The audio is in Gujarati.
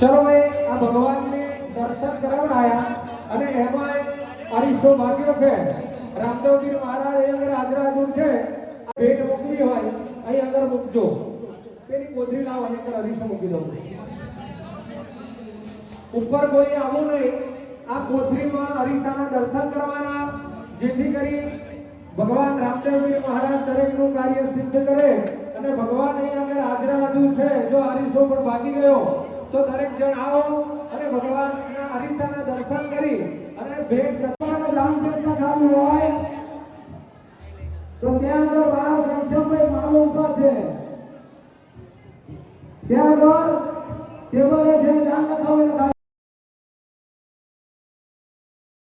चलो भाई आ भगवान ने दर्शन करावड़ाया અને એમાં અરીસો ભાગ્યો છે રામદેવગીર મહારાજ અહીં આગળ હાજરા હાજર છે ભેટ મૂકવી હોય અહીં આગળ મૂકજો પેલી કોથળી લાવો અહીં આગળ અરીસો મૂકી દો ઉપર કોઈ આવું નહીં આ કોથળીમાં અરીસાના દર્શન કરવાના જેથી કરી ભગવાન રામદેવગીર મહારાજ દરેકનું કાર્ય સિદ્ધ કરે અને ભગવાન અહીં આગળ હાજરા હાજર છે જો અરીસો પણ ભાગી ગયો તો દરેક જણ આવો અને ભગવાનના અરીસાના દર્શન કરી અને ભેટ કરવાનો દાન ભેટના ખાવું હોય તો ત્યાં આગળ બાળ ઘનશ્યામભાઈ માલો ઉભા છે ત્યાં આગળ ટેબલે છે